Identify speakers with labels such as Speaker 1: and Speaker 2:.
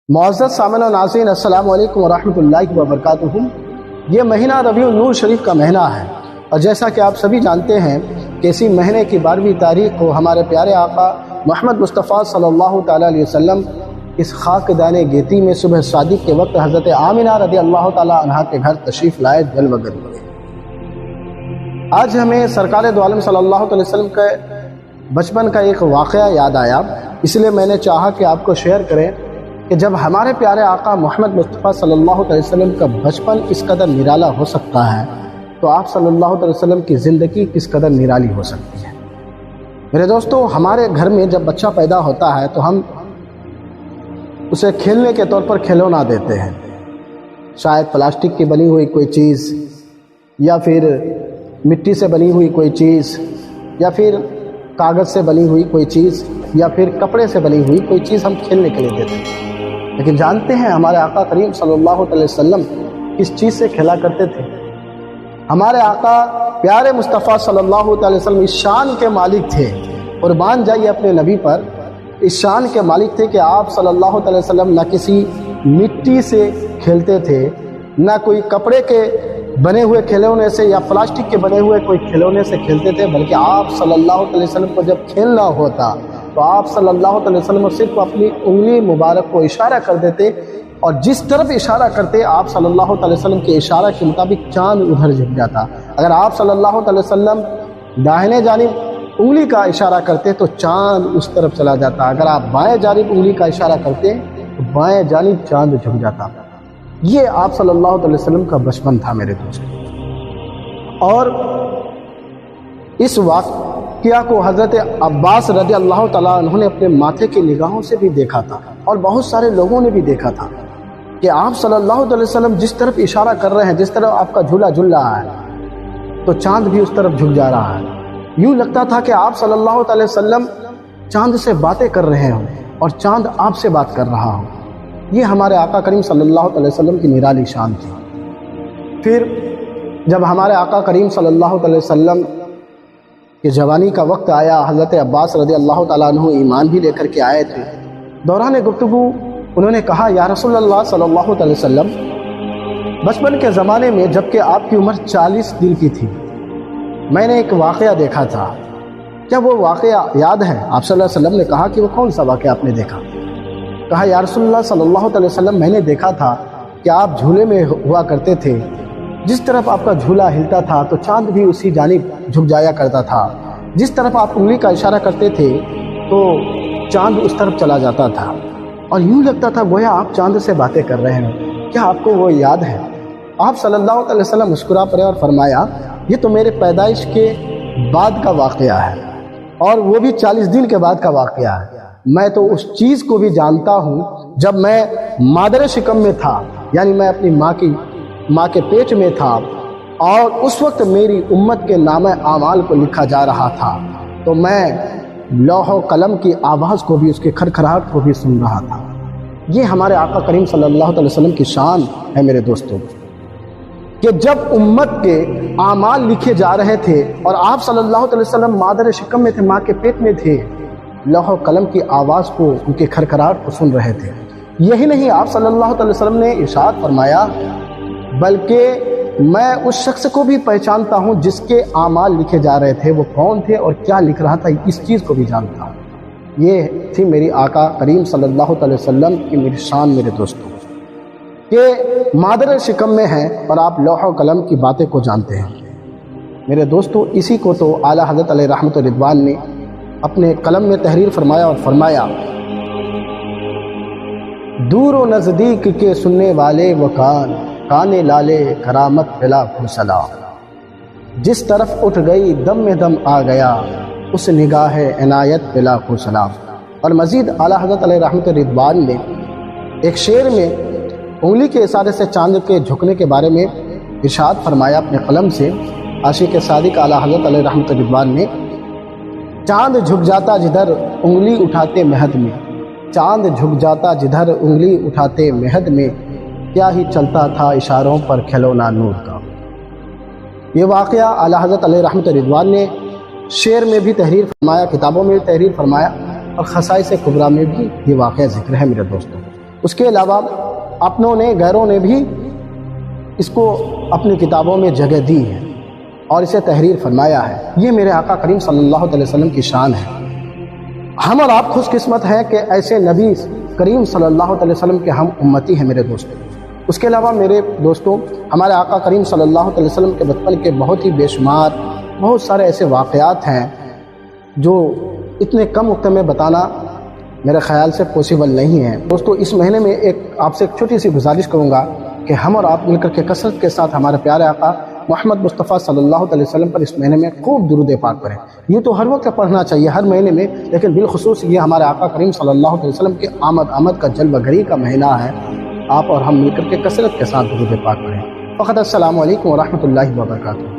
Speaker 1: معزز سامعین و ناظرین، السلام علیکم ورحمۃ اللہ وبرکاتہ۔ یہ مہینہ ربیع النور شریف کا مہینہ ہے، اور جیسا کہ آپ سبھی جانتے ہیں کہ اسی مہینے کی 12ویں تاریخ کو ہمارے پیارے آقا محمد مصطفیٰ صلی اللہ تعالیٰ علیہ وسلم اس خاک دانے گیتی میں صبح صادق کے وقت حضرت آمنہ رضی اللہ تعالیٰ عنہا کے گھر تشریف لائے جلوہ گر ہوئے۔ آج ہمیں سرکار دو عالم صلی اللہ علیہ وسلم کے بچپن کا ایک واقعہ یاد آیا، اس لیے میں نے چاہا کہ آپ کو شیئر کریں کہ جب ہمارے پیارے آقا محمد مصطفیٰ صلی اللہ علیہ وسلم کا بچپن اس قدر نرالا ہو سکتا ہے تو آپ صلی اللہ علیہ وسلم کی زندگی کس قدر نرالی ہو سکتی ہے۔ میرے دوستو، ہمارے گھر میں جب بچہ پیدا ہوتا ہے تو ہم اسے کھیلنے کے طور پر کھلونا دیتے ہیں، شاید پلاسٹک کی بنی ہوئی کوئی چیز، یا پھر مٹی سے بنی ہوئی کوئی چیز، یا پھر کاغذ سے بنی ہوئی کوئی چیز، یا پھر کپڑے سے بنی ہوئی کوئی چیز ہم کھیلنے کے لیے دیتے ہیں۔ لیکن جانتے ہیں ہمارے آقا کریم صلی اللہ علیہ وسلم کس چیز سے کھیلا کرتے تھے؟ ہمارے آقا پیارے مصطفیٰ صلی اللہ علیہ وسلم اس شان کے مالک تھے، قربان جائیے اپنے نبی پر، اس شان کے مالک تھے کہ آپ صلی اللہ علیہ وسلم نہ کسی مٹی سے کھیلتے تھے، نہ کوئی کپڑے کے بنے ہوئے کھلونے سے یا پلاسٹک کے بنے ہوئے کوئی کھلونے سے کھیلتے تھے، بلکہ آپ صلی اللہ علیہ وسلم کو جب کھیلنا ہوتا تو آپ صلی اللہ علیہ وسلم صرف اپنی انگلی مبارک کو اشارہ کر دیتے، اور جس طرف اشارہ کرتے آپ صلی اللہ علیہ وسلم کے اشارہ کے مطابق چاند ادھر جھک جاتا۔ اگر آپ صلی اللہ علیہ وسلم داہنے جانب انگلی کا اشارہ کرتے تو چاند اس طرف چلا جاتا، اگر آپ بائیں جانب انگلی کا اشارہ کرتے تو بائیں جانب چاند جھک جاتا۔ یہ آپ صلی اللہ علیہ وسلم کا بچپن تھا میرے دوست۔ اور اس واقعہ کو حضرت عباس رضی اللہ تعالیٰ عنہ نے اپنے ماتھے کی نگاہوں سے بھی دیکھا تھا، اور بہت سارے لوگوں نے بھی دیکھا تھا کہ آپ صلی اللہ علیہ وسلم جس طرف اشارہ کر رہے ہیں، جس طرف آپ کا جھولا جھل رہا ہے تو چاند بھی اس طرف جھک جا رہا ہے۔ یوں لگتا تھا کہ آپ صلی اللہ علیہ وسلم چاند سے باتیں کر رہے ہوں اور چاند آپ سے بات کر رہا ہو۔ یہ ہمارے آقا کریم صلی اللہ علیہ وسلم کی نرالی شان تھی۔ پھر جب ہمارے آقا کریم صلی اللہ علیہ وسلم کہ جوانی کا وقت آیا، حضرت عباس رضی اللہ تعالیٰ عنہ ایمان بھی لے کر کے آئے تھے۔ دوران گفتگو انہوں نے کہا، یا رسول اللہ صلی اللہ علیہ وسلم، بچپن کے زمانے میں جب کہ آپ کی عمر 40 دن کی تھی، میں نے ایک واقعہ دیکھا تھا، کیا وہ واقعہ یاد ہے؟ آپ صلی اللہ علیہ وسلم نے کہا کہ وہ کون سا واقعہ آپ نے دیکھا؟ کہا، یا رسول اللہ صلی اللہ علیہ وسلم، میں نے دیکھا تھا کہ آپ جھولے میں ہوا کرتے تھے، جس طرف آپ کا جھولا ہلتا تھا تو چاند بھی اسی جانب جھک جایا کرتا تھا، جس طرف آپ انگلی کا اشارہ کرتے تھے تو چاند اس طرف چلا جاتا تھا، اور یوں لگتا تھا گویا آپ چاند سے باتیں کر رہے ہیں، کیا آپ کو وہ یاد ہے؟ آپ صلی اللہ علیہ وسلم مسکرا پڑے اور فرمایا، یہ تو میرے پیدائش کے بعد کا واقعہ ہے، اور وہ بھی 40 دن کے بعد کا واقعہ ہے۔ میں تو اس چیز کو بھی جانتا ہوں جب میں مادر شکم میں تھا، یعنی میں اپنی ماں کے پیٹ میں تھا، اور اس وقت میری امت کے نامہ اعمال کو لکھا جا رہا تھا، تو میں لوح و قلم کی آواز کو بھی، اس کے کھڑکھڑاہٹ کو بھی سن رہا تھا۔ یہ ہمارے آقا کریم صلی اللہ علیہ وسلم کی شان ہے میرے دوستوں، کہ جب امت کے اعمال لکھے جا رہے تھے اور آپ صلی اللہ علیہ وسلم مادر شکم میں تھے، ماں کے پیٹ میں تھے، لوح و قلم کی آواز کو، ان کے کھڑکھڑاہٹ کو سن رہے تھے۔ یہی نہیں، آپ صلی اللہ علیہ وسلم نے ارشاد فرمایا، بلکہ میں اس شخص کو بھی پہچانتا ہوں جس کے اعمال لکھے جا رہے تھے، وہ کون تھے اور کیا لکھ رہا تھا، اس چیز کو بھی جانتا ہوں۔ یہ تھی میری آقا کریم صلی اللہ علیہ وسلم کی میری شان میرے دوستوں، کہ مادر شکم میں ہیں اور آپ لوح و قلم کی باتیں کو جانتے ہیں۔ میرے دوستوں، اسی کو تو اعلیٰ حضرت علیہ رحمت و رضوان نے اپنے قلم میں تحریر فرمایا اور فرمایا، دور و نزدیک کے سننے والے وہ کانے لالے کرامت بلا سلام، جس طرف اٹھ گئی دم میں دم آ گیا، اس نگاہ عنایت بلا سلام۔ اور مزید اعلیٰ حضرت علیہ رحمت رضوان نے ایک شعر میں انگلی کے اشارے سے چاند کے جھکنے کے بارے میں ارشاد فرمایا اپنے قلم سے۔ عاشق صادق اعلیٰ حضرت علیہ رحمت رضوان نے، چاند جھک جاتا جدھر انگلی اٹھاتے مہد میں، چاند جھک جاتا جدھر انگلی اٹھاتے مہد میں، کیا ہی چلتا تھا اشاروں پر کھلونا نور کا۔ یہ واقعہ اعلیٰ حضرت علیہ رحمت رضوان نے شعر میں بھی تحریر فرمایا، کتابوں میں بھی تحریر فرمایا، اور خصائص کبریٰ میں بھی یہ واقعہ ذکر ہے میرے دوستوں۔ اس کے علاوہ اپنوں نے غیروں نے بھی اس کو اپنی کتابوں میں جگہ دی ہے اور اسے تحریر فرمایا ہے۔ یہ میرے آقا کریم صلی اللہ علیہ وسلم کی شان ہے۔ ہم اور آپ خوش قسمت ہیں کہ ایسے نبی کریم صلی اللہ علیہ وسلم کے ہم امتی ہیں میرے دوستوں۔ اس کے علاوہ میرے دوستوں، ہمارے آقا کریم صلی اللہ علیہ وسلم کے بچپن کے بہت ہی بے شمار بہت سارے ایسے واقعات ہیں جو اتنے کم وقت میں بتانا میرے خیال سے پاسبل نہیں ہے۔ دوستو، اس مہینے میں آپ سے ایک چھوٹی سی گزارش کروں گا کہ ہم اور آپ مل کر کے کثرت کے ساتھ ہمارے پیارے آقا محمد مصطفیٰ صلی اللہ علیہ وسلم پر اس مہینے میں خوب درود پاک پڑھیں۔ یہ تو ہر وقت پڑھنا چاہیے، ہر مہینے میں، لیکن بالخصوص یہ ہمارے آقا کریم صلی اللہ علیہ وسلم کے آمد کا جلوہ گری کا مہینہ ہے۔ آپ اور ہم مل کر کے کثرت کے ساتھ درود پاک پڑھیں۔ فقط السلام علیکم ورحمۃ اللہ وبرکاتہ۔